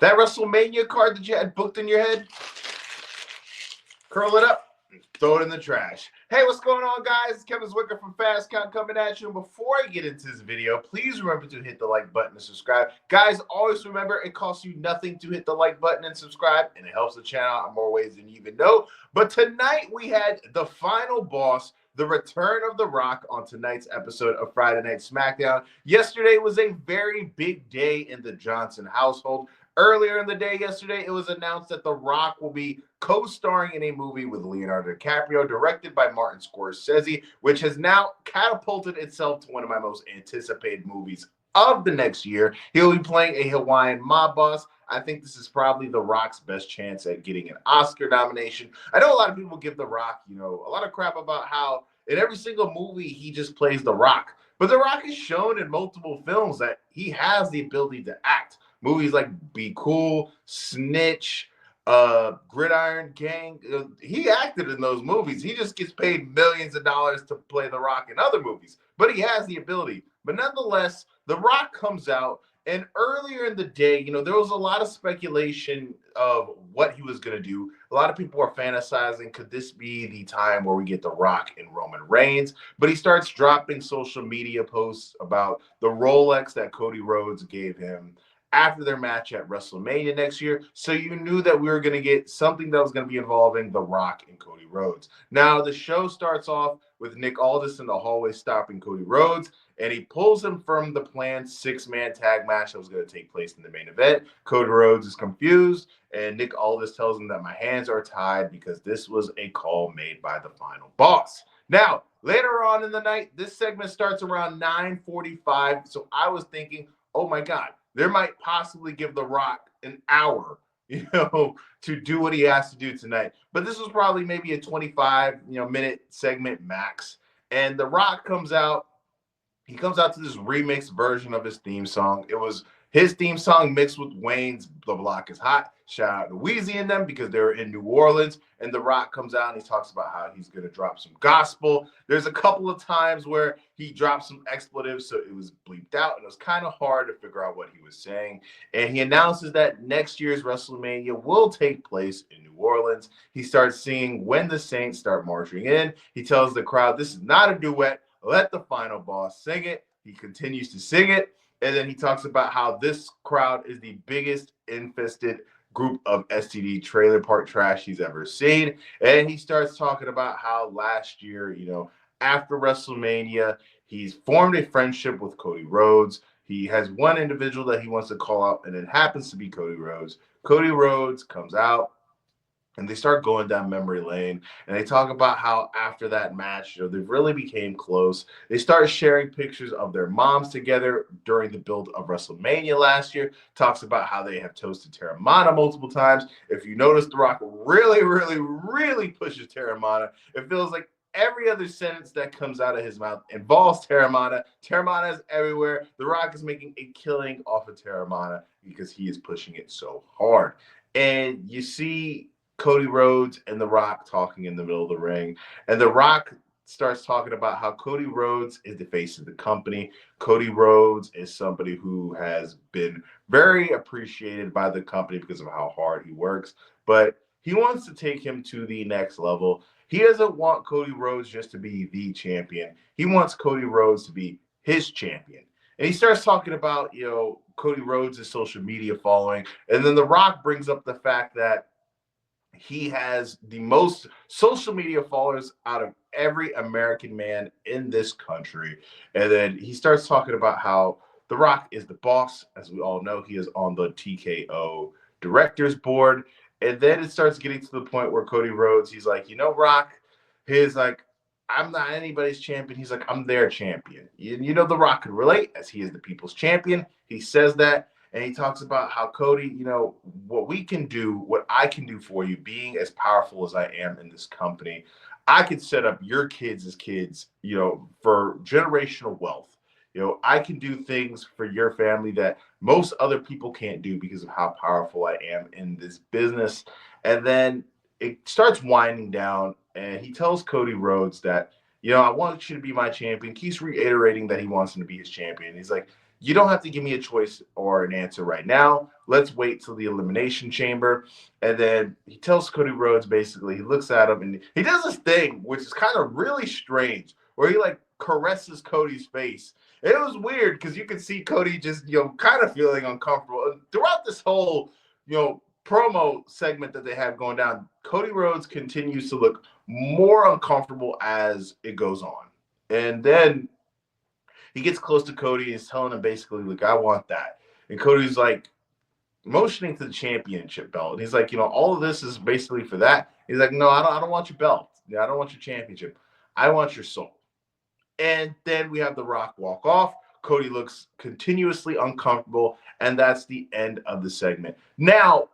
That WrestleMania card that you had booked in your head, curl it up, throw it in the trash. Hey, what's going on, guys? It's Kevin Zwicker from Fast Count coming at you. And before I get into this video, please remember to hit the like button and subscribe. Guys, always remember it costs you nothing to hit the like button and subscribe, and it helps the channel out in more ways than you even know. But tonight we had the final boss, the return of The Rock on tonight's episode of Friday Night Smackdown. Yesterday was a very big day in the Johnson household. Earlier in the day yesterday, it was announced that The Rock will be co-starring in a movie with Leonardo DiCaprio, directed by Martin Scorsese, which has now catapulted itself to one of my most anticipated movies of the next year. He'll be playing a Hawaiian mob boss. I think this is probably The Rock's best chance at getting an Oscar nomination. I know a lot of people give The Rock, a lot of crap about how in every single movie he just plays The Rock. But The Rock has shown in multiple films that he has the ability to act. Movies like Be Cool, Snitch, Gridiron Gang. He acted in those movies. He just gets paid millions of dollars to play The Rock in other movies. But he has the ability. But nonetheless, The Rock comes out. And earlier in the day, there was a lot of speculation of what he was going to do. A lot of people are fantasizing, could this be the time where we get The Rock and Roman Reigns? But he starts dropping social media posts about the Rolex that Cody Rhodes gave him after their match at WrestleMania next year. So you knew that we were going to get something that was going to be involving The Rock and Cody Rhodes. Now, the show starts off with Nick Aldis in the hallway stopping Cody Rhodes, and he pulls him from the planned six-man tag match that was going to take place in the main event. Cody Rhodes is confused, and Nick Aldis tells him that my hands are tied because this was a call made by the final boss. Now, later on in the night, this segment starts around 9:45, so I was thinking, oh my God, they might possibly give The Rock an hour, to do what he has to do tonight. But this was probably maybe a 25, minute segment max. And The Rock comes out. He comes out to this remixed version of his theme song. It was his theme song mixed with Wayne's The Block is Hot. Shout out to Weezy and them because they were in New Orleans. And The Rock comes out and he talks about how he's going to drop some gospel. There's a couple of times where he dropped some expletives, so it was bleeped out. And it was kind of hard to figure out what he was saying. And he announces that next year's WrestleMania will take place in New Orleans. He starts singing When the Saints Start Marching In. He tells the crowd, this is not a duet. Let the final boss sing it. He continues to sing it. And then he talks about how this crowd is the biggest infested group of STD trailer park trash he's ever seen. And he starts talking about how last year, after WrestleMania, he's formed a friendship with Cody Rhodes. He has one individual that he wants to call out, and it happens to be Cody Rhodes. Cody Rhodes comes out, and they start going down memory lane, and they talk about how after that match, they really became close. They start sharing pictures of their moms together during the build of WrestleMania last year. Talks about how they have toasted Terramana multiple times. If you notice, The Rock really, really, really pushes Terramana. It feels like every other sentence that comes out of his mouth involves Terramana. Terramana is everywhere. The Rock is making a killing off of Terramana because he is pushing it so hard. And you see Cody Rhodes and The Rock talking in the middle of the ring. And The Rock starts talking about how Cody Rhodes is the face of the company. Cody Rhodes is somebody who has been very appreciated by the company because of how hard he works. But he wants to take him to the next level. He doesn't want Cody Rhodes just to be the champion. He wants Cody Rhodes to be his champion. And he starts talking about, Cody Rhodes' social media following. And then The Rock brings up the fact that he has the most social media followers out of every American man in this country. And then he starts talking about how The Rock is the boss. As we all know, he is on the TKO directors board. And then it starts getting to the point where Cody Rhodes, he's like, Rock, he's like, I'm not anybody's champion. He's like, I'm their champion. The Rock could relate as he is the people's champion. He says that. And he talks about how Cody, what I can do for you, being as powerful as I am in this company, I could set up your kids as kids, for generational wealth. I can do things for your family that most other people can't do because of how powerful I am in this business. And then it starts winding down, and he tells Cody Rhodes that, I want you to be my champion. Keeps reiterating that he wants him to be his champion. He's like, you don't have to give me a choice or an answer right now. let's wait till the Elimination Chamber. And then he tells Cody Rhodes, basically, he looks at him and he does this thing, which is kind of really strange, where he like caresses Cody's face. It was weird because you could see Cody just, kind of feeling uncomfortable. And throughout this whole, promo segment that they have going down, Cody Rhodes continues to look more uncomfortable as it goes on. And then he gets close to Cody and is telling him basically, look, I want that. And Cody's like motioning to the championship belt. And he's like, all of this is basically for that. He's like, no, I don't want your belt. I don't want your championship. I want your soul. And then we have The Rock walk off. Cody looks continuously uncomfortable. And that's the end of the segment. Now,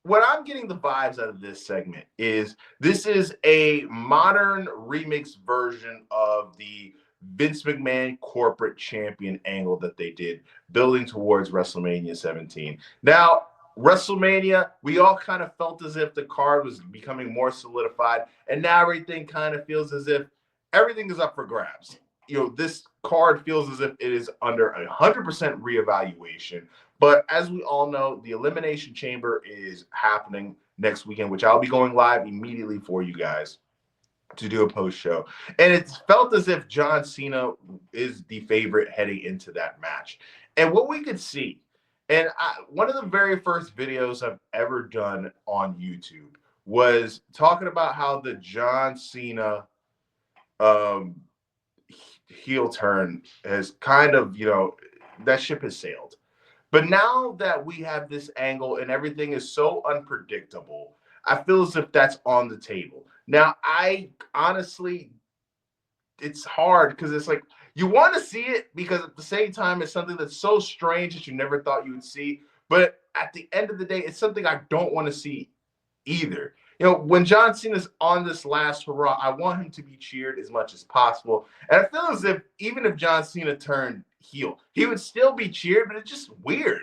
what I'm getting the vibes out of this segment is this is a modern remix version of the Vince McMahon corporate champion angle that they did, building towards WrestleMania 17. Now, WrestleMania, we all kind of felt as if the card was becoming more solidified, and now everything kind of feels as if everything is up for grabs. This card feels as if it is under 100% reevaluation. But as we all know, the Elimination Chamber is happening next weekend, which I'll be going live immediately for you guys to do a post show. And it's felt as if John Cena is the favorite heading into that match. And what we could see, and one of the very first videos I've ever done on YouTube was talking about how the John Cena heel turn has kind of, that ship has sailed. But now that we have this angle and everything is so unpredictable, I feel as if that's on the table. Now, I honestly, it's hard because it's like you want to see it because at the same time, it's something that's so strange that you never thought you would see. But at the end of the day, it's something I don't want to see either. When John Cena's on this last hurrah, I want him to be cheered as much as possible. And I feel as if even if John Cena turned heel, he would still be cheered, but it's just weird,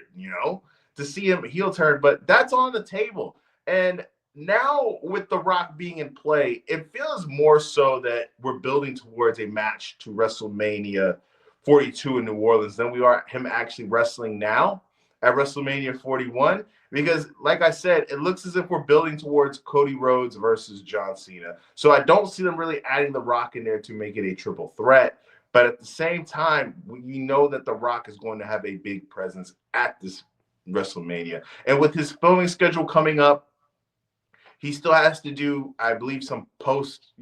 to see him heel turn. But that's on the table. And now with The Rock being in play, it feels more so that we're building towards a match to WrestleMania 42 in New Orleans than we are him actually wrestling now at WrestleMania 41. Because, like I said, it looks as if we're building towards Cody Rhodes versus John Cena. So I don't see them really adding The Rock in there to make it a triple threat. But at the same time, we know that The Rock is going to have a big presence at this WrestleMania. And with his filming schedule coming up, he still has to do, I believe, some post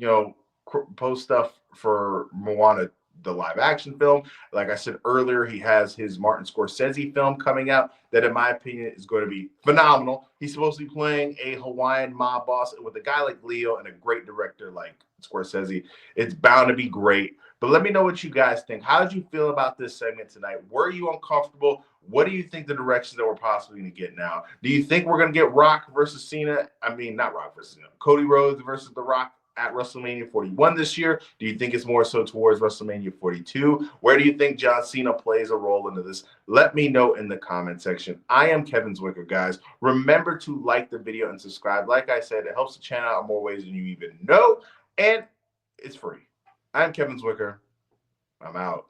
stuff for Moana, the live action film. Like I said earlier, he has his Martin Scorsese film coming out that, in my opinion, is going to be phenomenal. He's supposed to be playing a Hawaiian mob boss with a guy like Leo and a great director like Scorsese. It's bound to be great. But let me know what you guys think. How did you feel about this segment tonight? Were you uncomfortable? What do you think the directions that we're possibly going to get now? Do you think we're going to get Rock versus Cena? I mean, not Rock versus Cena. Cody Rhodes versus The Rock at WrestleMania 41 this year? Do you think it's more so towards WrestleMania 42? Where do you think John Cena plays a role into this? Let me know in the comment section. I am Kevin Zwicker, guys. Remember to like the video and subscribe. Like I said, it helps the channel out in more ways than you even know, and it's free. I'm Kevin Zwicker. I'm out.